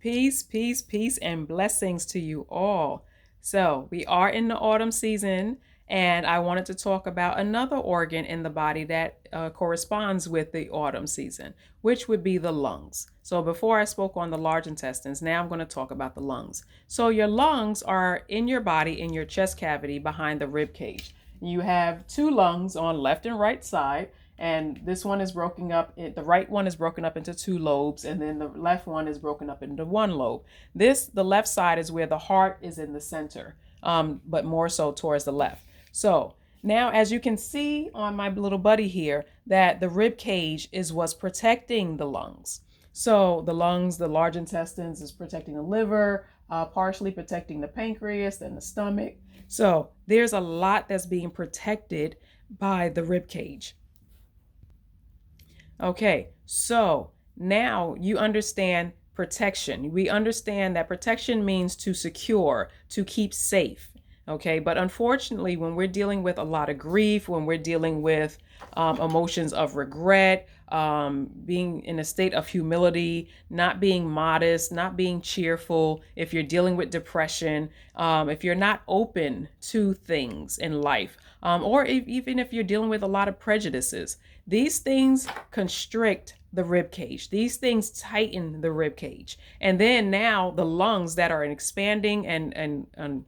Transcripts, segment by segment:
Peace, peace, peace, and blessings to you all. So, we are in the autumn season, and I wanted to talk about another organ in the body that corresponds with the autumn season, which would be the lungs. So, before I spoke on the large intestines, now I'm going to talk about the lungs. So, your lungs are in your body, in your chest cavity behind the rib cage. You have two lungs on left and right side, and this one is broken up, the right one is broken up into two lobes, and then the left one is broken up into one lobe. The left side is where the heart is in the center, but more so towards the left. So now, as you can see on my little buddy here, that the rib cage is what's protecting the lungs. So the lungs, the large intestines is protecting the liver, partially protecting the pancreas and the stomach. So there's a lot that's being protected by the rib cage. Okay, so now you understand protection. We understand that protection means to secure, to keep safe. Okay, but unfortunately, when we're dealing with a lot of grief, when we're dealing with emotions of regret, being in a state of humility, not being modest, not being cheerful, if you're dealing with depression, if you're not open to things in life, or even if you're dealing with a lot of prejudices, these things constrict the rib cage. These things tighten the rib cage. And then now the lungs that are an expanding and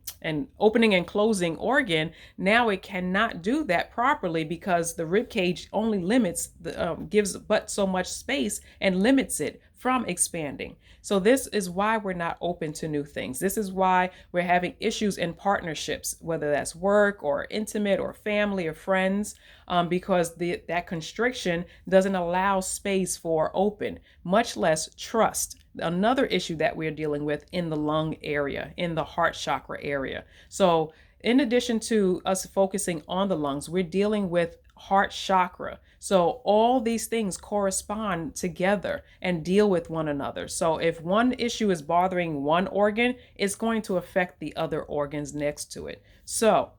opening and closing organ, now it cannot do that properly because the rib cage only limits gives but so much space and limits it from expanding. So this is why we're not open to new things. This is why we're having issues in partnerships, whether that's work or intimate or family or friends, because that constriction doesn't allow space for open, much less trust. Another issue that we're dealing with in the lung area, in the heart chakra area. So in addition to us focusing on the lungs, we're dealing with heart chakra. So all these things correspond together and deal with one another. So if one issue is bothering one organ, it's going to affect the other organs next to it. So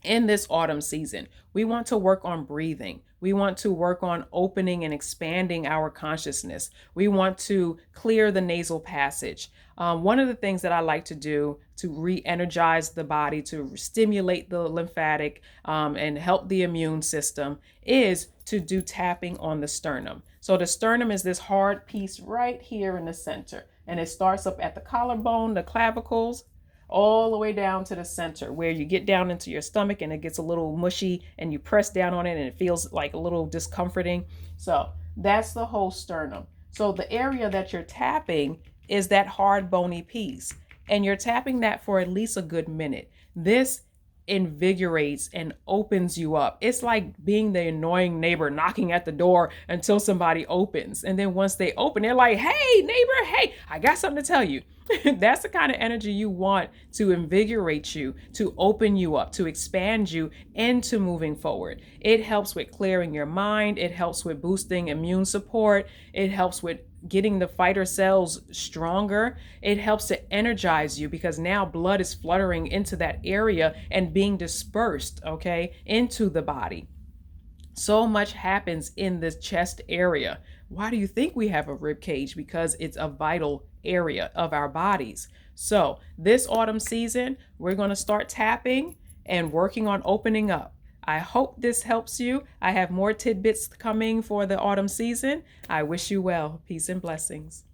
in this autumn season, we want to work on breathing. We want to work on opening and expanding our consciousness. We want to clear the nasal passage. One of the things that I like to do to re-energize the body, to stimulate the lymphatic and help the immune system is to do tapping on the sternum. So the sternum is this hard piece right here in the center, and it starts up at the collarbone, the clavicles, all the way down to the center where you get down into your stomach and it gets a little mushy and you press down on it and it feels like a little discomforting. So that's the whole sternum. So the area that you're tapping is that hard bony piece, and you're tapping that for at least a good minute. This invigorates and opens you up. It's like being the annoying neighbor knocking at the door until somebody opens. And then once they open, they're like, "Hey, neighbor, hey, I got something to tell you." That's the kind of energy you want to invigorate you, to open you up, to expand you into moving forward. It helps with clearing your mind. It helps with boosting immune support. It helps with getting the fighter cells stronger. It helps to energize you because now blood is fluttering into that area and being dispersed, okay, into the body. So much happens in the chest area. Why do you think we have a rib cage? Because it's a vital area of our bodies. So this autumn season, we're going to start tapping and working on opening up. I hope this helps you. I have more tidbits coming for the autumn season. I wish you well. Peace and blessings.